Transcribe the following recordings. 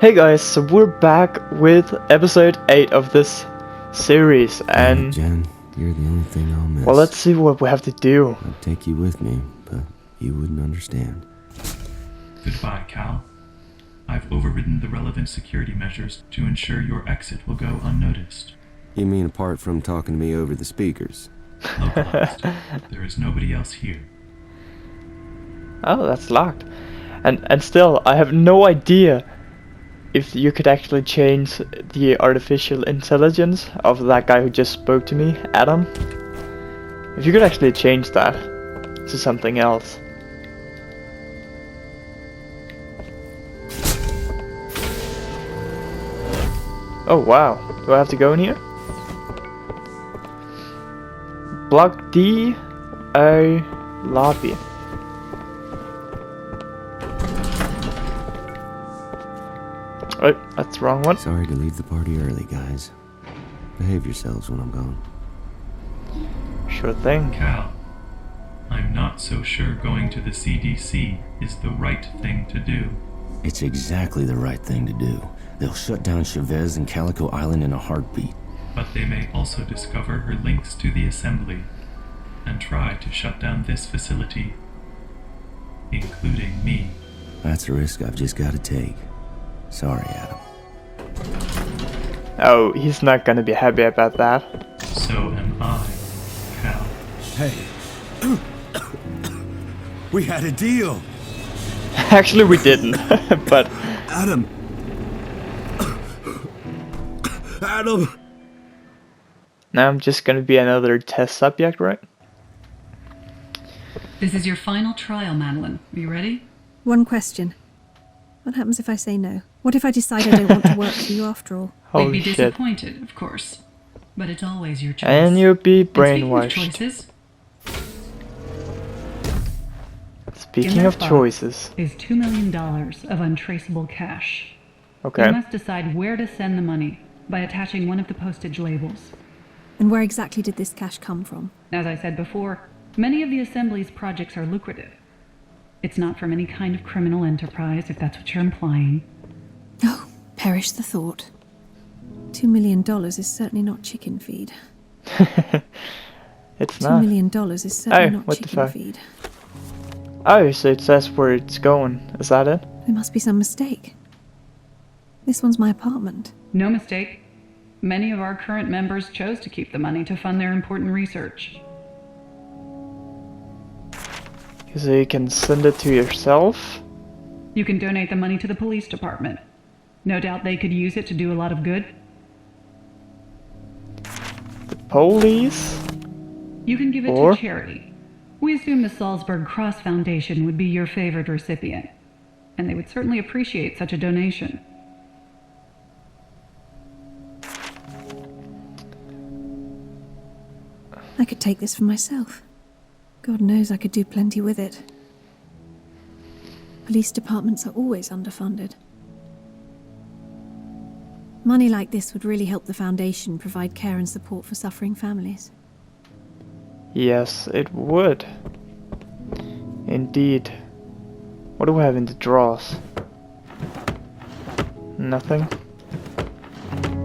Hey guys, so we're back with episode 8 of this series, and Jen, you're the only thing I'll miss. well, let's see what we have to do. I'd take you with me, but you wouldn't understand. Goodbye, Cal. I've overridden the relevant security measures to ensure your exit will go unnoticed. You mean apart from talking to me over the speakers? Localized. There is nobody else here. Oh, that's locked. And still, I have no idea if you could actually change the artificial intelligence of that guy who just spoke to me, Adam. If you could actually change that to something else. Oh wow, do I have to go in here? Block D, A, lobby. Oh, that's the wrong one. Sorry to leave the party early, guys. Behave yourselves when I'm gone. Sure thing. Cal, I'm not so sure going to the CDC is the right thing to do. It's exactly the right thing to do. They'll shut down Chavez and Calico Island in a heartbeat. But they may also discover her links to the assembly and try to shut down this facility, including me. That's a risk I've just got to take. Sorry, Adam. Oh, he's not gonna be happy about that. So am I, Cal. Hey. We had a deal. Actually, we didn't, but Adam. Adam. now I'm just gonna be another test subject, right? This is your final trial, Madeline. Are you ready? One question. What happens if I say no? What if I decide I don't want to work for you after all? Holy We'd be shit. disappointed, of course. But it's always your choice. And you'll be And speaking of brainwashed. choices, Speaking in of that choices. box is $2 million of untraceable cash. Okay. You must decide where to send the money by attaching one of the postage labels. And where exactly did this cash come from? As I said before, many of the Assembly's projects are lucrative. It's not from any kind of criminal enterprise, if that's what you're implying. Oh, perish the thought. $2 million is certainly not chicken feed. It's $2 not. million is certainly Oh, not what the chicken fuck? feed. Oh, so it says where it's going. Is that it? There must be some mistake. This one's my apartment. No mistake. Many of our current members chose to keep the money to fund their important research. So you can send it to yourself? You can donate the money to the police department. No doubt they could use it to do a lot of good. The police? You can give it Or? to charity. We assume the Salzburg Cross Foundation would be your favored recipient, and they would certainly appreciate such a donation. I could take this for myself. God knows I could do plenty with it. Police departments are always underfunded. Money like this would really help the foundation provide care and support for suffering families. Yes, it would. Indeed. What do we have in the drawers? Nothing?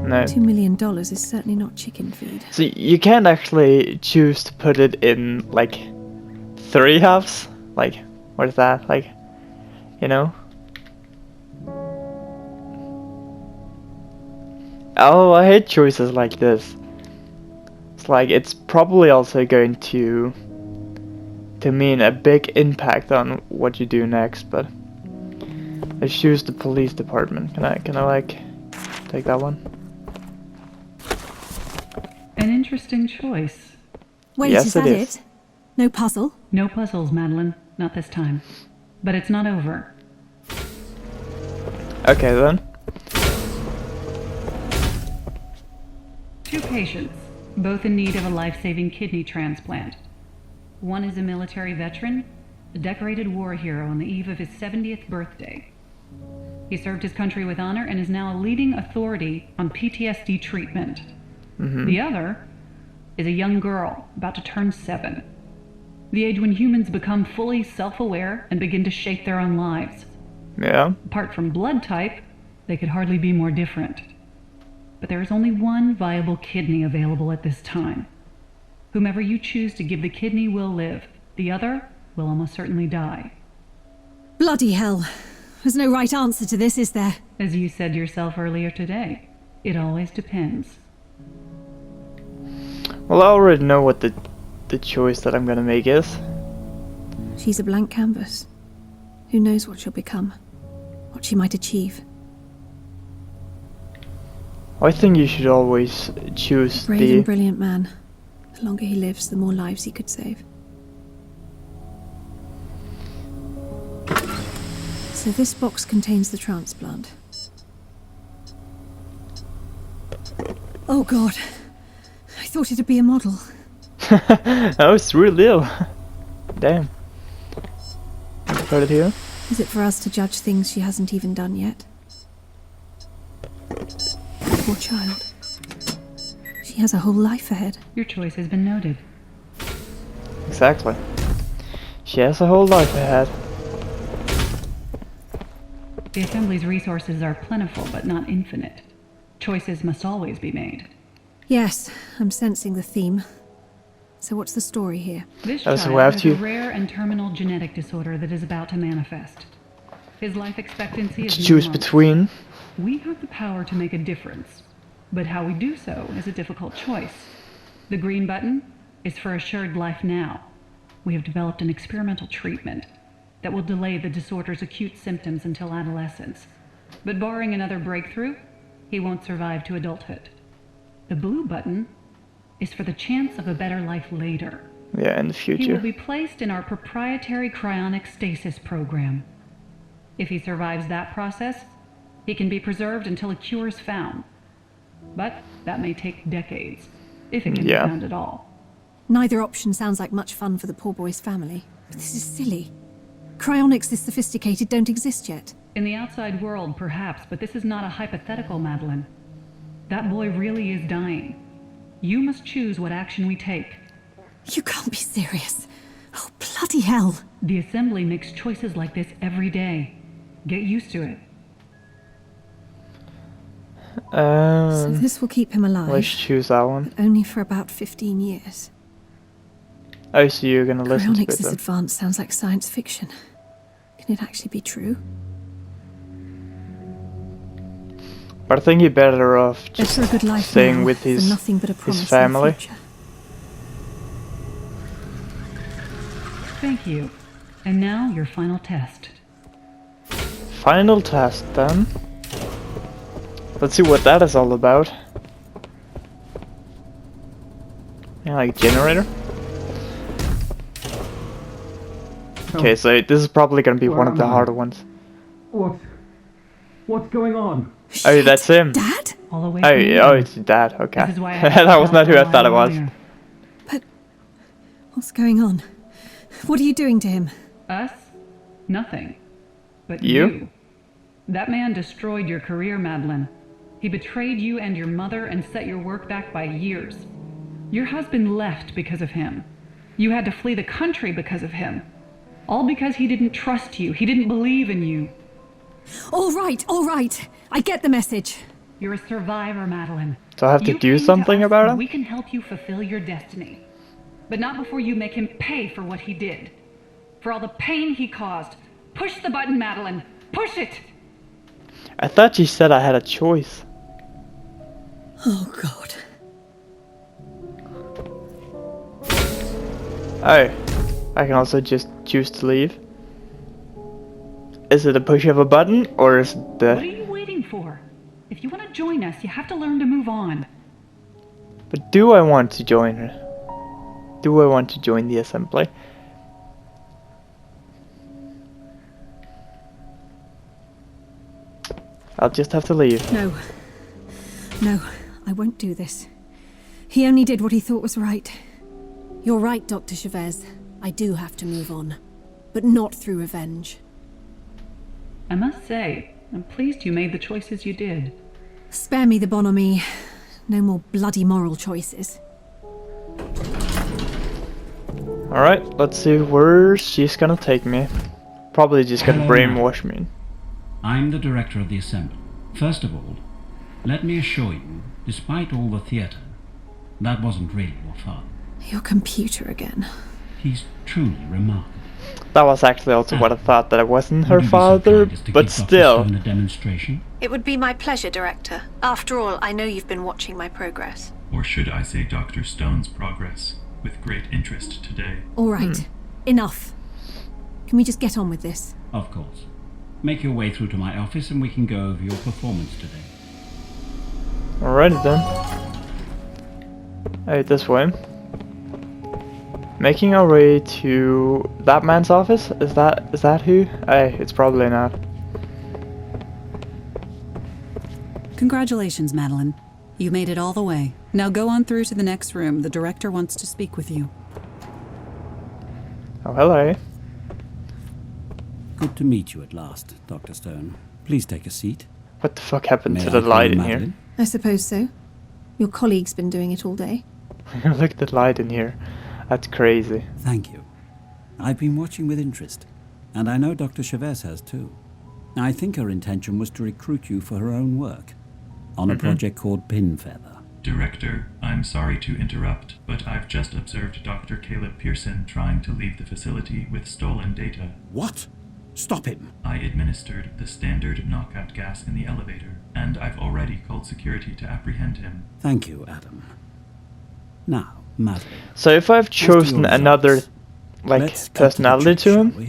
No. $2 million is certainly not chicken feed. So you can't actually choose to put it in, like, 3 halves? Like, what is that? Like, you know? Oh, I hate choices like this. It's like, it's probably also going to mean a big impact on what you do next, but I choose the police department. Can I like, take that one? An interesting choice. Wait, Yes, is it that is. it? No puzzle? No puzzles, Madeline. Not this time. But it's not over. Okay then. 2 patients, both in need of a life-saving kidney transplant. One is a military veteran, a decorated war hero on the eve of his 70th birthday. He served his country with honor and is now a leading authority on PTSD treatment. The other is a young girl about to turn 7. The age when humans become fully self-aware and begin to shape their own lives. Yeah. Apart from blood type, They could hardly be more different. But there is only one viable kidney available at this time. Whomever you choose to give the kidney will live. The other will almost certainly die. Bloody hell. There's no right answer to this, is there? As you said yourself earlier today, it always depends. Well, I already know what the choice that I'm gonna make is. She's a blank canvas. Who knows what she'll become? What she might achieve. I think you should always choose Brave and brilliant man. The longer he lives, the more lives he could save. So this box contains the transplant. Oh god. I thought it'd be a model. Oh, it's real deal. Damn. Put it here. Is it for us to judge things she hasn't even done yet? Poor child. She has a whole life ahead. Your choice has been noted. Exactly. She has a whole life ahead. The Assembly's resources are plentiful, but not infinite. Choices must always be made. Yes, I'm sensing the theme. So what's the story here? This Oh, child so we have has to- a rare and terminal genetic disorder that is about to manifest. His life expectancy is To choose 9 months. between. We have the power to make a difference, but how we do so is a difficult choice. The green button is for assured life now. We have developed an experimental treatment that will delay the disorder's acute symptoms until adolescence. But barring another breakthrough, he won't survive to adulthood. The blue button is for the chance of a better life later. Yeah, in the He will future. be placed in our proprietary cryonic stasis program. If he survives that process, he can be preserved until a cure is found. But that may take decades, if it can Yeah. be found at all. Neither option sounds like much fun for the poor boy's family. But this is silly. Cryonics this sophisticated don't exist yet. In the outside world, perhaps, but this is not a hypothetical, Madeline. That boy really is dying. You must choose what action we take. You can't be serious. Oh, bloody hell. The Assembly makes choices like this every day. Get used to it. So this will keep him alive. Let's choose that one. But only for about 15 years. Oh, so you're gonna listen to Cryonics it this then. advanced sounds like science fiction. Can it actually be true? But I think you're better off Better just a good life staying now with than his nothing but a promise his family. in the future. Thank you. And now your final test. Final test then. Let's see what that is all about. Yeah, like generator. Okay, so this is probably gonna be one of the harder ones. What's going on? Oh, Shit, that's him. Dad? All the way Oh, from yeah, oh, London. it's your dad. Okay, This is why I had to that was tell not who I you thought it was. earlier. But what's going on? What are you doing to him? Us? Nothing. But You? you. That man destroyed your career, Madeline. He betrayed you and your mother and set your work back by years. Your husband left because of him. You had to flee the country because of him. All because he didn't trust you. He didn't believe in you. All right. I get the message. You're a survivor, Madeline. So I have to You do came to something us about and him? We can help you fulfill your destiny. But not before you make him pay for what he did. For all the pain he caused. Push the button, Madeline. Push it! I thought you said I had a choice. Oh, God. Oh, I can also just choose to leave. Is it a push of a button, or is it What are the... you waiting for? If you want to join us, you have to learn to move on. But do I want to join her? Do I want to join the assembly? I'll just have to leave. No, I won't do this. He only did what he thought was right. You're right, Dr. Chavez. I do have to move on. But not through revenge. I must say, I'm pleased you made the choices you did. Spare me the bonhomie. No more bloody moral choices. Alright, let's see where she's gonna take me. Probably just gonna Hello, brainwash me. I'm the director of the Assembly, First of all, let me assure you, despite all the theatre, that wasn't really your father. Your computer again. He's truly remarkable. That was actually also what I thought, that it wasn't her Would you be so father, kind as to but give Dr. still. Stone a demonstration? It would be my pleasure, Director. After all, I know you've been watching my progress. Or should I say Dr. Stone's progress, with great interest today. All right. Enough. Can we just get on with this? Of course. Make your way through to my office and we can go over your performance today. Alrighty then. Hey, this way. Making our way to that man's office? Is that who? Hey, it's probably not. Congratulations, Madeline. You made it all the way. Now go on through to the next room. The director wants to speak with you. Oh, hello. Good to meet you at last, Dr. Stone. Please take a seat. What the fuck happened May to I the call light you in here? Madeline? I suppose so. Your colleague's been doing it all day. Look at the light in here. That's crazy. Thank you. I've been watching with interest, and I know Dr. Chavez has too. I think her intention was to recruit you for her own work, on a project called Pinfeather. Director, I'm sorry to interrupt, but I've just observed Dr. Caleb Pearson trying to leave the facility with stolen data. What? Stop him. I administered the standard knockout gas in the elevator, and I've already called security to apprehend him. Thank you, Adam. Now, Madeline. So if I've chosen your another, results. like, Let's cut to the personality chase, to shall him, we?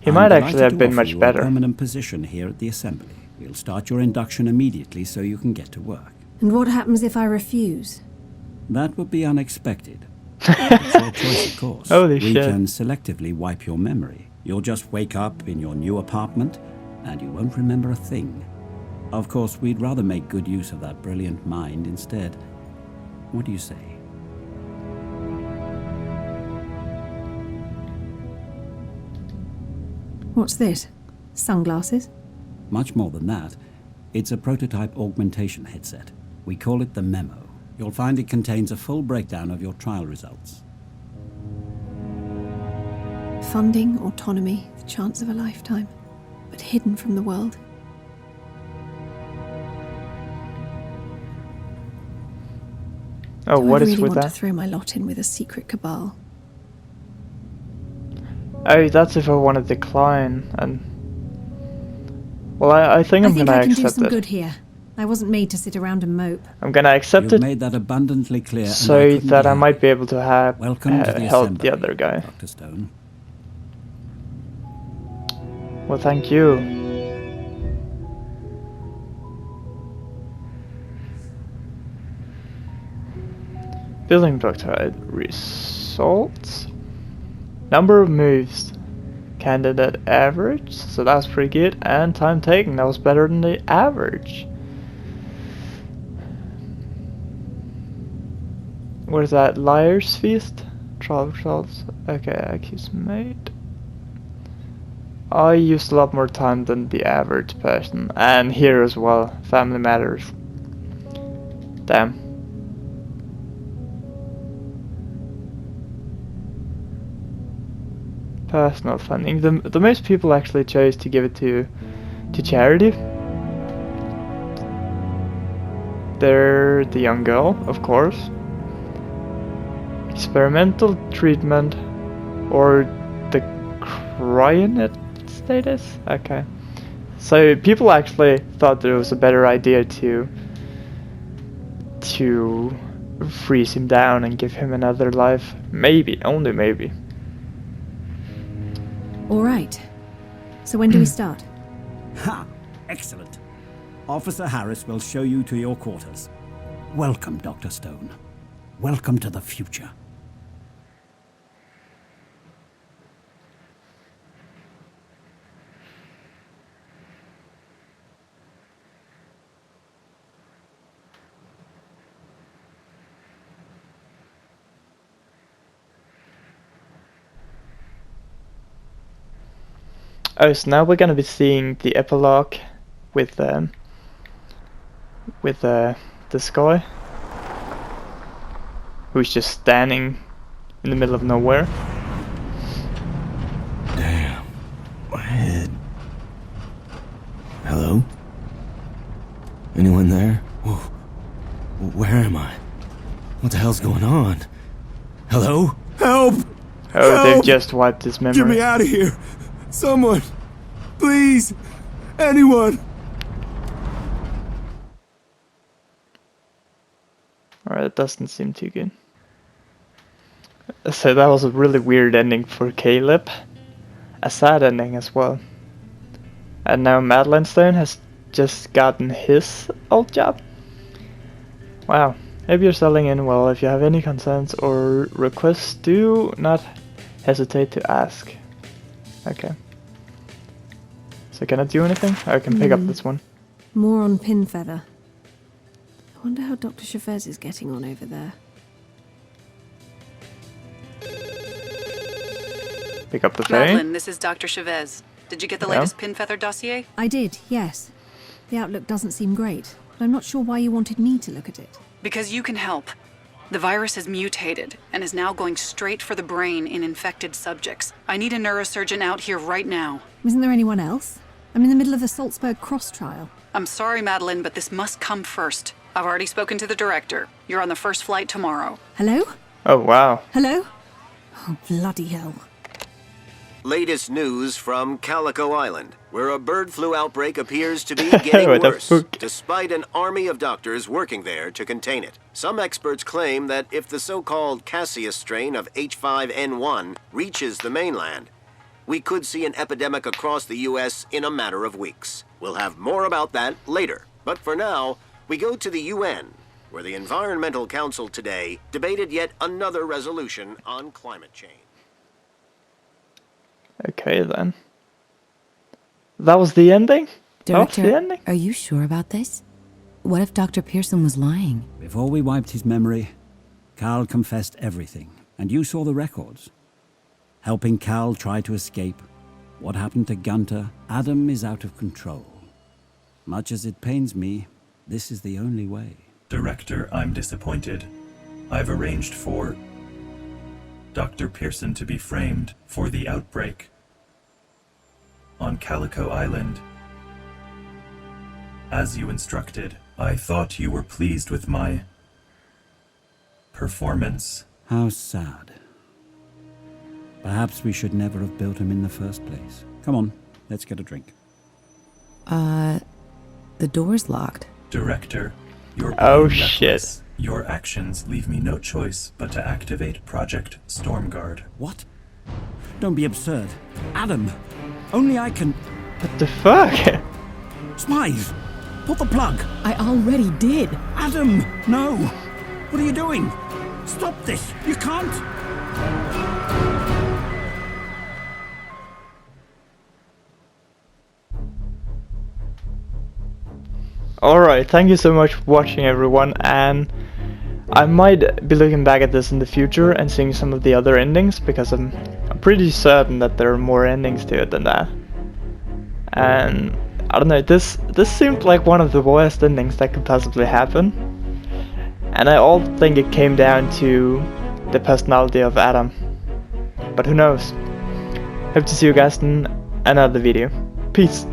he I'm might delighted actually have to been offer much you a better. permanent position here at the Assembly. We'll start your induction immediately so you can get to work. And what happens if I refuse? That would be unexpected. It's your choice, of course. Holy we shit. can selectively wipe your memory. You'll just wake up in your new apartment, and you won't remember a thing. Of course, we'd rather make good use of that brilliant mind instead. What do you say? What's this? Sunglasses? Much more than that. It's a prototype augmentation headset. We call it the Memo. You'll find it contains a full breakdown of your trial results. Funding, autonomy, the chance of a lifetime, but hidden from the world. Oh, Do what I is really with want that? to throw my lot in with a secret cabal? Oh, that's if I want to decline, and... Well, I think I'm I think gonna I can do accept some it. good here. I wasn't made to sit around and mope. I'm gonna accept You've it made that abundantly clear. and I so couldn't that be I might be happier. able to have Welcome to the help Assembly, the other guy. Dr. Stone. Well, thank you. Building block type results. Number of moves. Candidate average, so that's pretty good. And time taken, that was better than the average. What is that? Liar's Feast? Trial results. Okay, accused made. I used a lot more time than the average person. And here as well. Family Matters. Damn. Personal funding. The most people actually chose to give it to charity. They're the young girl, of course. Experimental treatment or the cryonet status? Okay. So people actually thought that it was a better idea to freeze him down and give him another life. Maybe, only maybe. All right. So when do we start? Ha! Excellent. Officer Harris will show you to your quarters. Welcome, Dr. Stone. Welcome to the future. Oh, so now we're gonna be seeing the epilogue with this guy who's just standing in the middle of nowhere. Damn. My head. Hello? Anyone there? Whoa. Where am I? What the hell's going on? Hello? Help! Oh, Help! they've just wiped his memory. Get me out of here! Someone! Please! Anyone! Alright, it doesn't seem too good. So that was a really weird ending for Caleb. A sad ending as well. And now Madeline Stone has just gotten his old job. Wow. Hope you're selling in well. If you have any concerns or requests, do not hesitate to ask. Okay. So can I do anything? I can pick up this one. More on Pinfeather. I wonder how Dr. Chavez is getting on over there. Pick up the phone. Madeline, this is Dr. Chavez. Did you get the latest Pinfeather dossier? I did, yes. The outlook doesn't seem great, but I'm not sure why you wanted me to look at it. Because you can help. The virus has mutated and is now going straight for the brain in infected subjects. I need a neurosurgeon out here right now. Isn't there anyone else? I'm in the middle of the Salzburg Cross trial. I'm sorry, Madeline, but this must come first. I've already spoken to the director. You're on the first flight tomorrow. Hello? Oh wow. Hello? Oh, bloody hell. Latest news from Calico Island, where a bird flu outbreak appears to be getting worse, despite an army of doctors working there to contain it. Some experts claim that if the so-called Cassius strain of H5N1 reaches the mainland, we could see an epidemic across the U.S. in a matter of weeks. We'll have more about that later. But for now, we go to the UN, where the Environmental Council today debated yet another resolution on climate change. Okay then. That was the ending? That was the ending? Are you sure about this? What if Dr. Pearson was lying? Before we wiped his memory, Carl confessed everything, and you saw the records. Helping Carl try to escape. What happened to Gunter? Adam is out of control. Much as it pains me, this is the only way. Director, I'm disappointed. I've arranged for Dr. Pearson to be framed for the outbreak on Calico Island. As you instructed, I thought you were pleased with my performance. How sad. Perhaps we should never have built him in the first place. Come on, let's get a drink. The door's locked. Director, you're oh being shit. reckless. Your actions leave me no choice but to activate Project Stormguard. What? Don't be absurd. Adam, only I can... What the fuck? Smythe, pull the plug. I already did. Adam, no. What are you doing? Stop this. You can't. Alright, thank you so much for watching everyone, and I might be looking back at this in the future and seeing some of the other endings, because I'm pretty certain that there are more endings to it than that. And I don't know, this seemed like one of the worst endings that could possibly happen. And I all think it came down to the personality of Adam. But who knows? Hope to see you guys in another video. Peace.